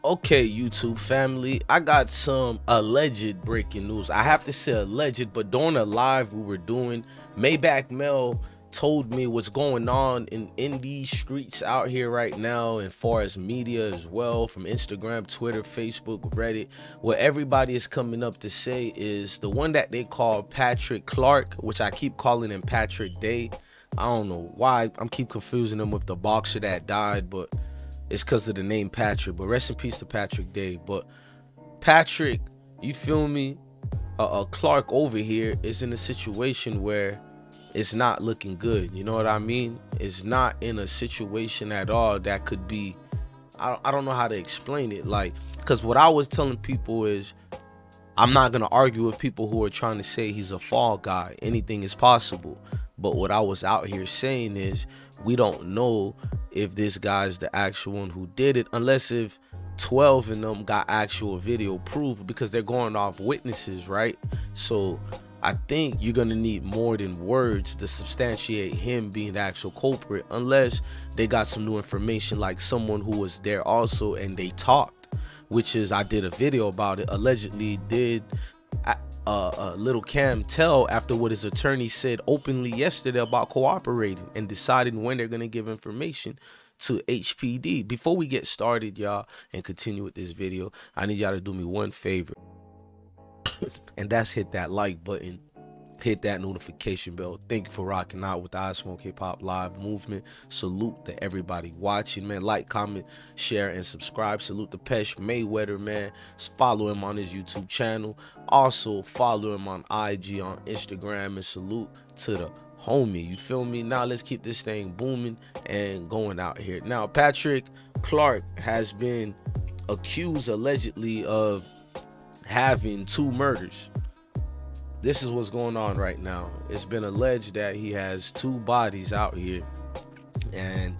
Okay, YouTube family, I got some alleged breaking news. I have to say alleged, but during a live we were doing, Maybach Mel told me what's going on in these streets out here right now, and far as media as well, from Instagram, Twitter, Facebook, Reddit. What everybody is coming up to say is the one that they call Patrick Clark, which I keep calling him Patrick Day. I don't know why I'm keep confusing him with the boxer that died, but it's because of the name Patrick. But rest in peace to Patrick Day. But Patrick, you feel me? Clark over here is in a situation where it's not looking good. You know what I mean? It's not in a situation at all that could be, I don't know how to explain it. Like, because what I was telling people is, I'm not going to argue with people who are trying to say he's a fall guy. Anything is possible. But what I was out here saying is, we don't know if this guy's the actual one who did it, unless if 12 of them got actual video proof, because they're going off witnesses, right? So I think you're gonna need more than words to substantiate him being the actual culprit, unless they got some new information, like someone who was there also and they talked, which is, I did a video about it. Allegedly did Little Cam tell after what his attorney said openly yesterday about cooperating and deciding when they're gonna give information to HPD. Before we get started, y'all, and continue with this video, I need y'all to do me one favor, and that's hit that like button, hit that notification bell. Thank you for rocking out with the I Smoke Hip Hop Live movement. Salute to everybody watching, man. Like, comment, share, and subscribe. Salute to Pesh Mayweather, man. Follow him on his YouTube channel. Also follow him on IG, on Instagram, and salute to the homie. You feel me? Now let's keep this thing booming and going out here. Now, Patrick Clark has been accused allegedly of having 2 murders. This is what's going on right now. It's been alleged that he has 2 bodies out here, and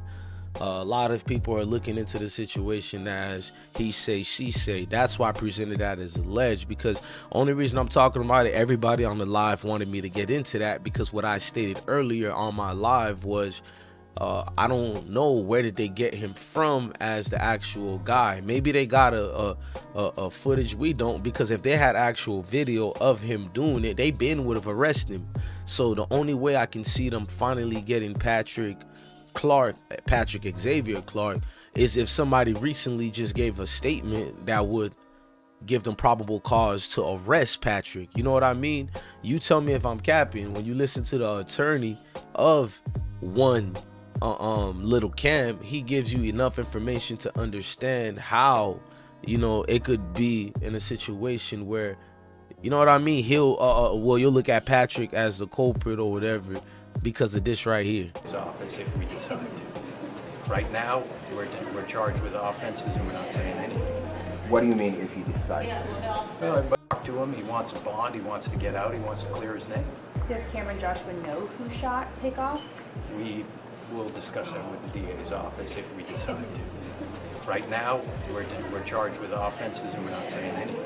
a lot of people are looking into the situation as he say, she say. That's why I presented that as alleged, because only reason I'm talking about it, everybody on the live wanted me to get into that, because what I stated earlier on my live was, I don't know where did they get him from as the actual guy. Maybe they got a footage we don't, because if they had actual video of him doing it, they been would have arrested him. So the only way I can see them finally getting Patrick Xavier Clark is if somebody recently just gave a statement that would give them probable cause to arrest Patrick. You know what I mean? You tell me if I'm capping. When you listen to the attorney of one Little Cam, he gives you enough information to understand how, you know, it could be in a situation where, you know what I mean, he'll well, you'll look at Patrick as the culprit or whatever because of this right here. His offense, if we decide to. Right now, we're charged with offenses and we're not saying anything. What do you mean if you decide to? Well, I talked to him. He wants a bond. He wants to get out. He wants to clear his name. Does Cameron Joshua know who shot Takeoff? We will discuss that with the DA's office if we decide to. Right now, we're charged with offenses and we're not saying anything.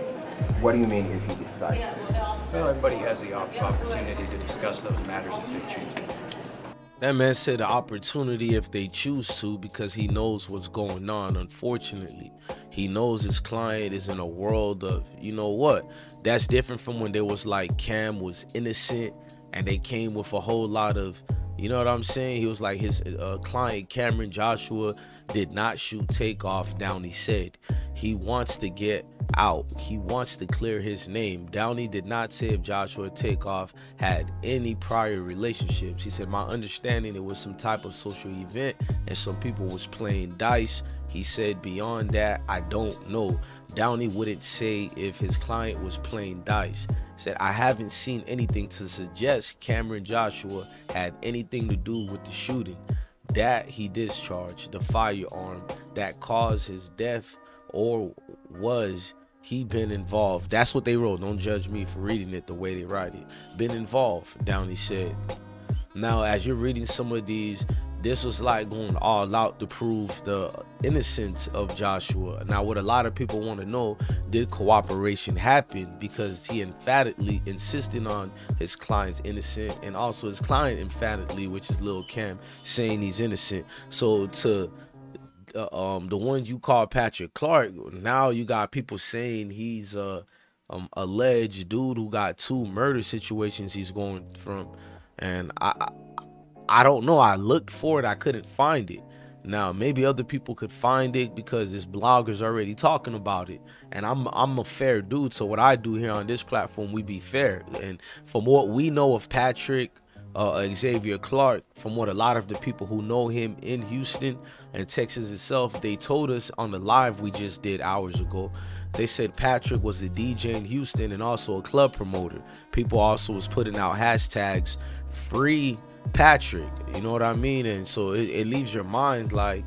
What do you mean if you decide to? Well, everybody has the opportunity to discuss those matters if they choose to. That man said the opportunity if they choose to, because he knows what's going on. Unfortunately, he knows his client is in a world of, you know what, that's different from when there was like Cam was innocent and they came with a whole lot of, you know what I'm saying? He was like, his client Cameron Joshua did not shoot Takeoff. Downey said he wants to get out. He wants to clear his name. Downey did not say if Joshua Takeoff had any prior relationships. He said, my understanding, it was some type of social event and some people was playing dice. He said, beyond that, I don't know. Downey wouldn't say if his client was playing dice. Said, I haven't seen anything to suggest Cameron Joshua had anything to do with the shooting. That he discharged the firearm that caused his death, or was he been involved? That's what they wrote. Don't judge me for reading it the way they write it. Been involved, Downey said. Now, as you're reading some of these, this was like going all out to prove the innocence of Joshua. Now, what a lot of people want to know, did cooperation happen? Because he emphatically insisted on his client's innocent, and also his client emphatically, which is Lil Cam, saying he's innocent. So to the one you call Patrick Clark, now you got people saying he's alleged dude who got 2 murder situations he's going from, and I don't know. I looked for it, I couldn't find it. Now maybe other people could find it because this blogger's already talking about it, and I'm a fair dude, so what I do here on this platform, we be fair. And from what we know of Patrick Xavier Clark, from what a lot of the people who know him in Houston and Texas itself, they told us on the live we just did hours ago, they said Patrick was a DJ in Houston and also a club promoter. People also was putting out hashtags free Patrick, you know what I mean? And so it leaves your mind like,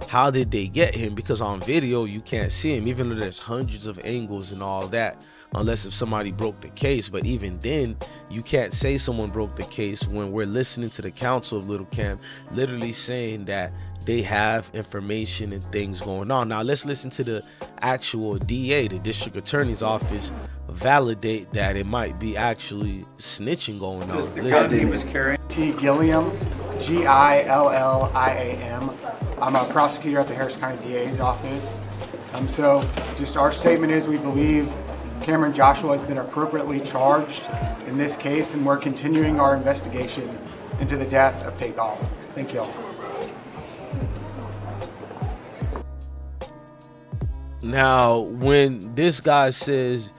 how did they get him? Because on video you can't see him, even though there's hundreds of angles and all that, unless if somebody broke the case. But even then, you can't say someone broke the case when we're listening to the counsel of Little Cam literally saying that they have information and things going on. Now let's listen to the actual DA, the district attorney's office, validate that it might be actually snitching going on. The gun he was carrying. T. Gilliam, Gilliam. I'm a prosecutor at the Harris County DA's office. So just our statement is we believe Cameron Joshua has been appropriately charged in this case, and we're continuing our investigation into the death of Takeoff. Thank you all. Now, when this guy says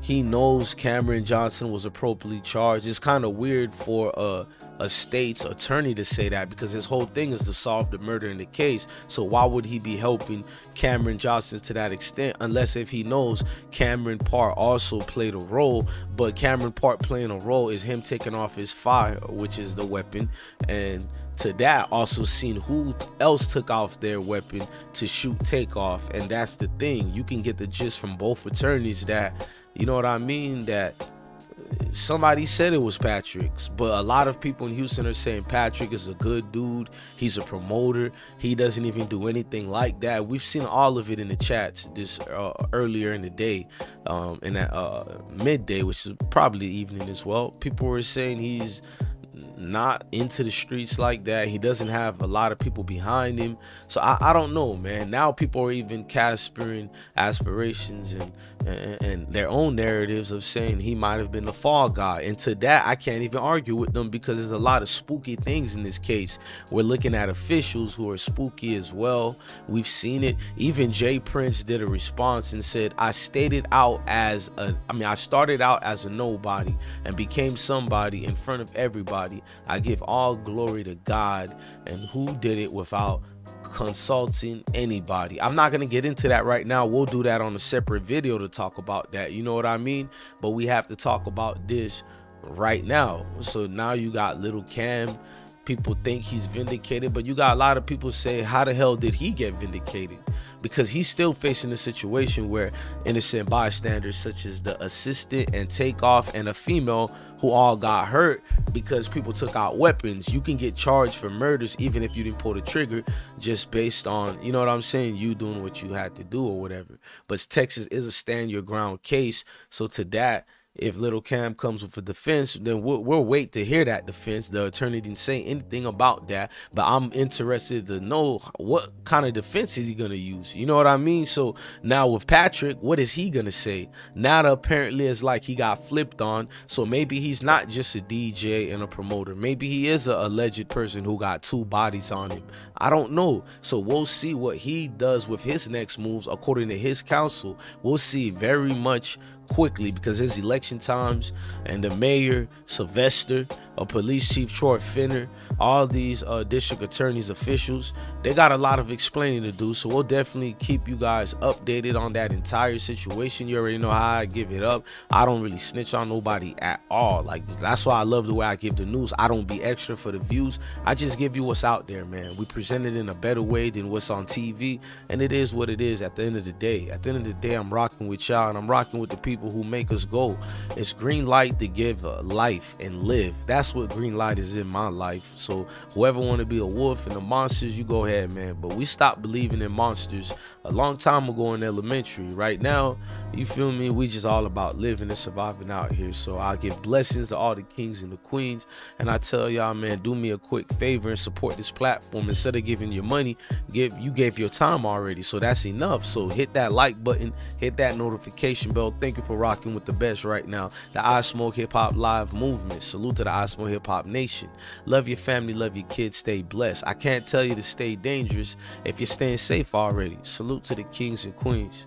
he knows Cameron Johnson was appropriately charged, it's kind of weird for a state's attorney to say that, because his whole thing is to solve the murder in the case. So why would he be helping Cameron Johnson to that extent, unless if he knows Cameron Park also played a role? But Cameron Park playing a role is him taking off his fire, which is the weapon, and to that also seeing who else took off their weapon to shoot Takeoff. And that's the thing, you can get the gist from both attorneys that, you know what I mean, that somebody said it was Patrick's, but a lot of people in Houston are saying Patrick is a good dude, he's a promoter, he doesn't even do anything like that. We've seen all of it in the chats this earlier in the day, in that midday, which is probably evening as well. People were saying he's not into the streets like that, he doesn't have a lot of people behind him. So I don't know, man. Now people are even caspering aspirations and their own narratives of saying he might have been the fall guy, and to that I can't even argue with them, because there's a lot of spooky things in this case. We're looking at officials who are spooky as well. We've seen it. Even Jay Prince did a response and said, I started out as a nobody and became somebody in front of everybody. I give all glory to God, and who did it without consulting anybody. I'm not gonna get into that right now. We'll do that on a separate video to talk about that, you know what I mean? But we have to talk about this right now. So now you got Little Cam, people think he's vindicated, but you got a lot of people say, how the hell did he get vindicated? Because he's still facing a situation where innocent bystanders such as the assistant and Takeoff and a female who all got hurt because people took out weapons. You can get charged for murders even if you didn't pull the trigger, just based on, you know what I'm saying, you doing what you had to do or whatever. But Texas is a stand your ground case, so to that, if Little Cam comes with a defense, then we'll wait to hear that defense. The attorney didn't say anything about that, but I'm interested to know what kind of defense is he going to use. You know what I mean? So now with Patrick, what is he going to say? Now apparently it's like he got flipped on. So maybe he's not just a DJ and a promoter. Maybe he is an alleged person who got 2 bodies on him. I don't know. So we'll see what he does with his next moves according to his counsel. We'll see very much quickly, because it's election times, and the mayor Sylvester, a police chief Troy Finner, all these district attorneys officials, they got a lot of explaining to do. So we'll definitely keep you guys updated on that entire situation. You already know how I give it up. I don't really snitch on nobody at all. Like, that's why I love the way I give the news. I don't be extra for the views. I just give you what's out there, man. We present it in a better way than what's on TV, and it is what it is at the end of the day. At the end of the day, I'm rocking with y'all, and I'm rocking with the people people who make us go. It's green light to give life and live. That's what green light is in my life. So whoever want to be a wolf and the monsters, you go ahead, man. But we stopped believing in monsters a long time ago in elementary. Right now, you feel me, we just all about living and surviving out here. So I give blessings to all the kings and the queens, and I tell y'all, man, do me a quick favor and support this platform. Instead of giving your money, you gave your time already, so that's enough. So hit that like button, hit that notification bell. Thank you for rocking with the best right now, the I Smoke Hip Hop Live movement. Salute to the I Smoke Hip Hop Nation. Love your family, love your kids, stay blessed. I can't tell you to stay dangerous if you're staying safe already. Salute to the kings and queens.